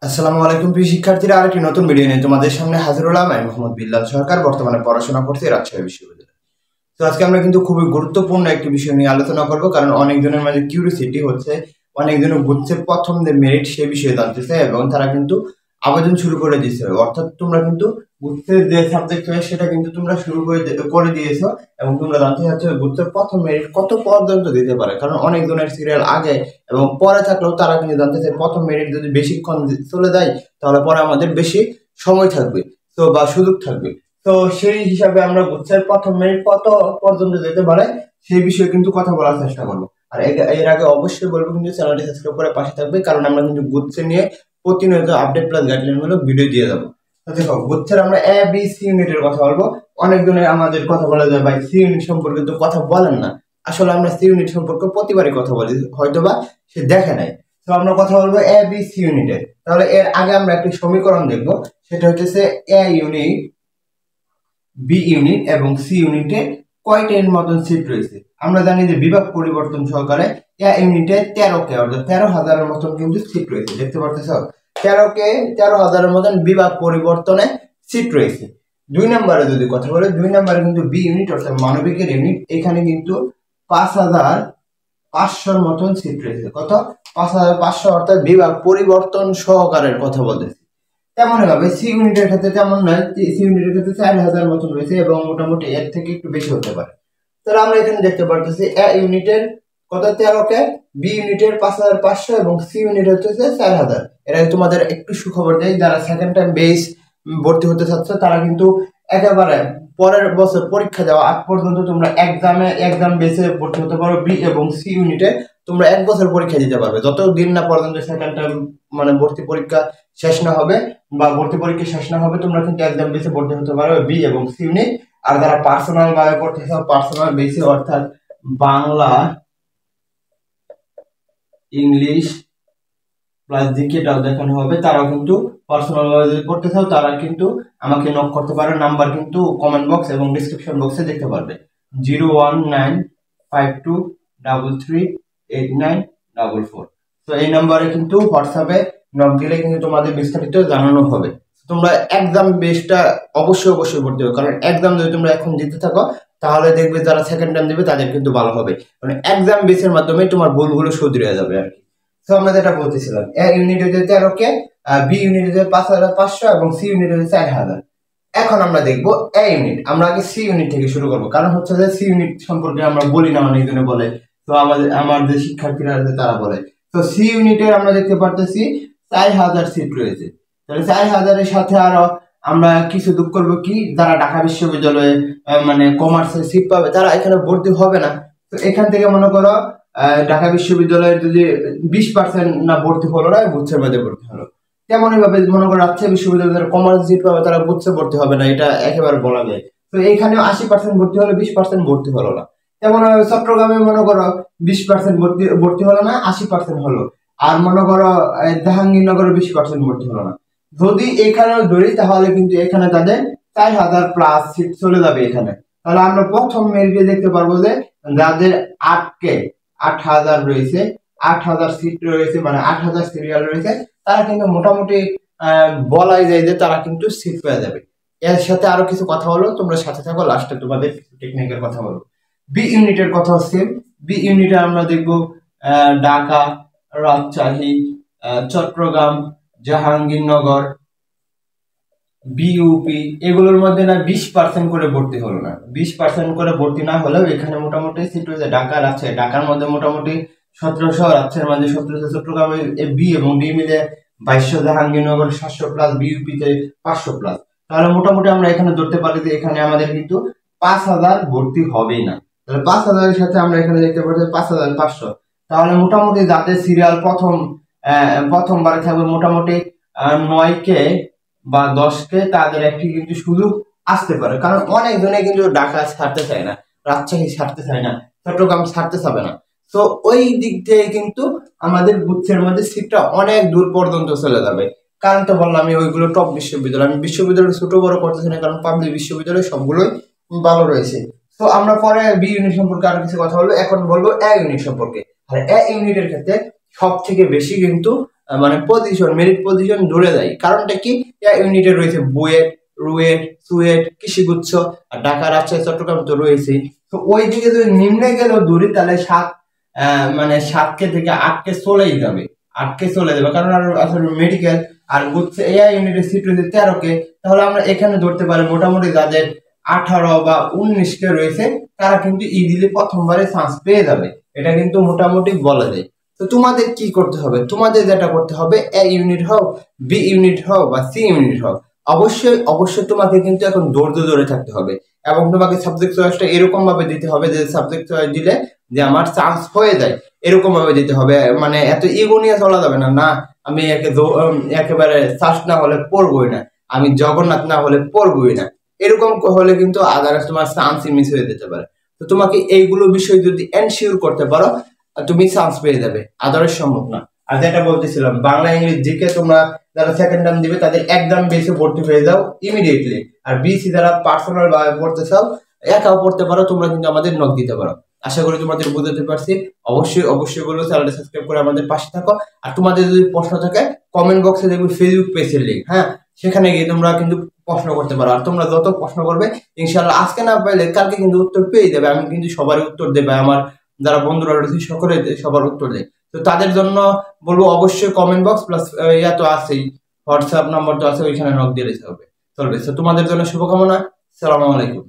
আসসালামু আলাইকুম প্রিয় শিক্ষার্থীরা, আরেকটি নতুন ভিডিও নিয়ে তোমাদের সামনে হাজির হলাম। আমি মোহাম্মদ বিল্লাল সরকার, বর্তমানে পড়াশোনা করছি রাজশাহী বিশ্ববিদ্যালয়ে। তো আজকে আমরা কিন্তু খুবই গুরুত্বপূর্ণ একটি বিষয় নিয়ে আলোচনা করব, কারণ অনেকজনের মাঝে কিউরিওসিটি হচ্ছে, অনেকজনের গুচ্ছের প্রথম যে মেরিট সে বিষয়ে জানতে চায় এবং তারা কিন্তু আবেদন শুরু করে দিয়েছে। অর্থাৎ তোমরা কিন্তু গুচ্ছের যে সাবজেক্ট হয় সেটা কিন্তু তোমরা শুরু করে দিয়েছো এবং তোমরা জানতে চাচ্ছ গুচ্ছের প্রথম মেরিট কত পর্যন্ত দিতে পারে। কারণ অনেকজনের সিরিয়াল আগে এবং পরে থাকলেও তারা কিন্তু জানতে চায় প্রথম মেরিট যদি বেশিক্ষণ চলে যায় তাহলে পরে আমাদের বেশি সময় থাকবে তো বা সুযোগ থাকবে। তো সেই হিসাবে আমরা গুচ্ছের প্রথম মেরিট কত পর্যন্ত যেতে পারে সেই বিষয়ে কিন্তু কথা বলার চেষ্টা করবো। আর এর আগে অবশ্যই বলবো কিন্তু চ্যানেলটি সাবস্ক্রাইব করে পাশে থাকবে, কারণ আমরা কিন্তু গুচ্ছে নিয়ে প্রতিনিয়ত আপডেট প্লাস গাইডলাইন মূলক ভিডিও দিয়ে যাবো। তো দেখো, গুচ্ছের আমরা এ বি সি ইউনিটের কথা বলবো। অনেকজনে আমাদের কথা বলা যায় ভাই সি ইউনিট সম্পর্কে তো কথা বলেন না। আসলে আমরা সি ইউনিট সম্পর্কে প্রতিবারই কথা বলি, হয়তোবা সে দেখে নাই। তো আমরা কথা বলবো এ বি সি ইউনিটের। তাহলে এর আগে আমরা একটি সমীকরণ দেখবো, সেটা হচ্ছে এ ইউনিট, বি ইউনিট এবং সি ইউনিটে কয়টা এর মতন সিট রয়েছে। আমরা জানি যে বিভাগ পরিবর্তন সহকারে এ ইউনিটে 13কে অর্থাৎ 13,000-এর মতন কিন্তু সিট রয়েছে। দেখতে পাচ্ছ 13,000-এর মতন বিভাগ পরিবর্তনে সিট রয়েছে। 2 নম্বরে যদি কথা বলে, 2 নম্বরে কিন্তু বি ইউনিট অর্থাৎ মানবিকের ইউনিট, এখানে কিন্তু 5,500-এর মতন সিট রয়েছে। কত? 5,500, অর্থাৎ বিভাগ পরিবর্তন সহকারের কথা বলতেছি। তেমন ভাবে সি ইউনিটের ক্ষেত্রে তেমন নয়, সি ইউনিটের ক্ষেত্রে 4,000 মতন রয়েছে এবং মোটামুটি এর থেকে একটু বেশি হতে পারে। তাহলে আমরা এখানে দেখতে পারতেছি এ ইউনিটের কত 13কে, বি ইউনিটের 5,500 এবং সি ইউনিট হচ্ছে 4,000। এরা তোমাদের একটু সুখবর দেয়, যারা সেকেন্ড টাইম বেস ভর্তি হতে চাচ্ছে তারা কিন্তু একেবারে পরের বছর পরীক্ষা দেওয়া আগ পর্যন্ত তোমরা এক্সাম বেসে ভর্তি হতে পারো। বি এবং সি ইউনিটে তোমরা 1 বছর পরীক্ষা দিতে পারবে, যতদিন না পর্যন্ত সেকেন্ড টাইম মানে ভর্তি পরীক্ষা শেষ না হবে বা ভর্তি পরীক্ষা শেষ না হবে তোমরা কিন্তু এক্সাম বেসে ভর্তি হতে পারবে বি এবং সি ইউনিট। আর যারা পার্সোনাল ভাবে পড়তে চাও, পার্সোনাল বেসে অর্থাৎ বাংলা, ইংলিশ প্লাস জিকেটাও দেখানো হবে, তারাও কিন্তু পার্সোনাল ভাবে যদি পড়তে চাও তারা কিন্তু আমাকে নক করতে পারো। নাম্বার কিন্তু কমেন্ট বক্স এবং ডেসক্রিপশন বক্সে দেখতে পারবে, 01952338944। তো এই নাম্বারে কিন্তু হোয়াটসঅ্যাপে নক দিলে কিন্তু তোমাদের বিস্তারিত জানানো হবে। তোমরা এক্সাম বেসটা অবশ্যই ভর্তি হবে, কারণ এক্সাম যদি তোমরা এখন দিতে থাকো তাহলে দেখবে যারা সেকেন্ড টাইম দিবে তাদের কিন্তু ভালো হবে, কারণ এক্সাম বেসের মাধ্যমে তোমার ভুলগুলো শুধরে যাবে আর কি। তো আমরা যেটা বলতেছিলাম, এ ইউনিট হচ্ছে 13কে, বি ইউনিট হচ্ছে 5,500 এবং সি ইউনিট হচ্ছে 4,000। এখন আমরা দেখবো এ ইউনিট। আমরা আগে সি ইউনিট থেকে শুরু করবো, কারণ হচ্ছে যে সি ইউনিট সম্পর্কে আমরা বলি না, অনেকজনে বলে। তো আমার যে শিক্ষার্থীরা আছে তারা বলে। তো সি ইউনিটে আমরা দেখতে পারতেছি 4,000 সিট রয়েছে। তাহলে 4,000-এর সাথে আরো আমরা কিছু যোগ করবো কি, যারা ঢাকা বিশ্ববিদ্যালয়ে মানে কমার্সের সিট পাবে তারা এখানে ভর্তি হবে না। তো এখান থেকে মনে করো ঢাকা বিশ্ববিদ্যালয়ের যদি 20% না ভর্তি হলো না, গুচ্ছের মধ্যে ভর্তি হলো। তেমনই ভাবে মনে করো রাজশাহী বিশ্ববিদ্যালয়ের কমার্স সিট পাবে তারা গুচ্ছে ভর্তি হবে না, এটা একেবারে বলা যায়। তো এইখানে 80% ভর্তি হলো, 20% ভর্তি হলো না। তেমন চট্টগ্রামে মনে করো 20% ভর্তি হলো না, 80% হলো। আর মনে করো জাহাঙ্গীরনগরে 20% ভর্তি হলো না। যদি এখানেও ধরি তাহলে কিন্তু এখানে তাদের 4,000 প্লাস সিট চলে যাবে এখানে। তাহলে আমরা প্রথম মেরিটে দেখতে পারবো যে যাদের 8,000 রয়েছে, 8,000 সিট রয়েছে, মানে 8,000 সিরিয়াল রয়েছে, তারা কিন্তু মোটামুটি বলাই যায় যে তারা কিন্তু সিট পেয়ে যাবে। এর সাথে আরো কিছু কথা হলো, তোমরা সাথে থাকো, লাস্টে তোমাদের টেকনিকের কথা বলবো। বি ইউনিটের কথা হচ্ছে, বি ইউনিটে আমরা দেখবো ঢাকা, রাজশাহী, চট্টগ্রাম, জাহাঙ্গীরনগর, বিইউপি, এগুলোর মধ্যে না 20% করে ভর্তি হলো না। 20% করে ভর্তি না হলেও এখানে মোটামুটি সিট রয়েছে ঢাকা, রাজশাহী। ঢাকার মধ্যে মোটামুটি 1700, রাজশাহীর মধ্যে 1700, চট্টগ্রামে বি এবং ডি মিলে 2200, জাহাঙ্গীরনগর 700 প্লাস, বিইউপিতে 500 প্লাস। তাহলে মোটামুটি আমরা এখানে ধরতে পারি যে এখানে আমাদের কিন্তু 5,000 ভর্তি হবেই না। তাহলে 5,000-এর সাথে আমরা এখানে দেখতে পাচ্ছি 5,500। তাহলে মোটামুটি যাদের সিরিয়াল প্রথমবারে থাকবে মোটামুটি 9কে বা 10কে, তাদের একটি কিন্তু সুযোগ আসতে পারে। কারণ অনেক জনে কিন্তু ঢাকা ছাড়তে চায় না, রাজশাহী ছাড়তে চায় না, চট্টগ্রাম ছাড়তে চাবে না। তো ওই দিক থেকে কিন্তু আমাদের গুচ্ছের মধ্যে সিটটা অনেক দূর পর্যন্ত চলে যাবে। কারণ তো বললাম আমি ওইগুলো টপ বিশ্ববিদ্যালয়, আমি বিশ্ববিদ্যালয় ছোট বড় করতেছি না, কারণ পাবলিক বিশ্ববিদ্যালয় সবগুলোই ভালো রয়েছে। তো আমরা পরে বি ইউনিট সম্পর্কে আরো কিছু কথা বলবো, এখন বলবো এ ইউনিট সম্পর্কে। আর এ ইউনিটের ক্ষেত্রে সব থেকে বেশি কিন্তু মানে পজিশন মেরিট পজিশন দূরে যায়। কারণটা কি, ইউনিটে রয়েছে বুয়েট, রুয়েট, সুয়েট, কৃষিগুচ্ছ, আর ঢাকা, রাজশাহী, চট্টগ্রাম তো রয়েছেই। তো ওই দিকে যদি নিম্নে গেলেও দূরে, তাহলে মানে 7K থেকে 8K চলেই যাবে, 8K চলে যাবে। কারণ আর আসলে মেডিকেল আর গুচ্ছ এআই ইউনিটের সিট রয়েছে 13K। তাহলে আমরা এখানে ধরতে পারি মোটামুটি যাদের 18 বা 19K রয়েছে তারা কিন্তু ইজিলি প্রথমবারে চান্স পেয়ে যাবে, এটা কিন্তু মোটামুটি বলা যায়। তো তোমাদের কি করতে হবে, তোমাদের যেটা করতে হবে, এ ইউনিট হোক, বি ইউনিট হোক বা সি ইউনিট হোক, অবশ্যই অবশ্যই তোমাকে কিন্তু এখন ধৈর্য ধরে থাকতে হবে এবং তোমাকে সাবজেক্ট চয়েসটা এরকম ভাবে দিতে হবে যে সাবজেক্ট চয়েস দিলে যে আমার চান্স হয়ে যায়, এরকম ভাবে দিতে হবে। মানে এত ইগো নিয়ে চলা যাবে না, না আমি একেবারে সার্চ না হলে পড়বই না, আমি জগন্নাথ না হলে পড়বই না, এরকম হলে কিন্তু আদার্স তোমার চান্সই মিস হয়ে যেতে পারে। তো তোমাকে এইগুলো বিষয় যদি এনশিওর করতে পারো তুমি চান্স পেয়ে যাবে, আদার্স সম্ভব না। আর যেটা বলতেছিলাম, বাংলা ইংলিশ জিকে তোমরা যারা সেকেন্ড টার্ম দিবে তাদের একদম বেসে ভর্তি হয়ে যাও ইমিডিয়েটলি। আর বিসি যারা পার্সোনাল ভাবে পড়তে চাও, একাও পড়তে পারো, তোমরা কিন্তু আমাদের নক দিতে পারো। আশা করি তোমাদের বুঝাতে পারছি। অবশ্যই অবশ্যই বলবো চ্যানেলটা সাবস্ক্রাইব করে আমাদের পাশে থাকো। আর তোমাদের যদি প্রশ্ন থাকে কমেন্ট বক্সে দেখবে ফেসবুক পেজের লিঙ্ক, হ্যাঁ সেখানে গিয়ে তোমরা কিন্তু প্রশ্ন করতে পারো। আর তোমরা যত প্রশ্ন করবে ইনশাআল্লাহ আজকে না পাইলে কালকে কিন্তু উত্তর পেয়ে যাবে। আমি কিন্তু সবারই উত্তর দেবে, আমার যারা বন্ধুরা রয়েছে সকলে সবার উত্তর দেয়। তো তাদের জন্য বলবো অবশ্যই কমেন্ট বক্স প্লাস ইয়া তো আছেই, হোয়াটসঅ্যাপ নাম্বার তো আছে, ওইখানে নক দিলে হবে চলবে। তো তোমাদের জন্য শুভকামনা। সালামু আলাইকুম।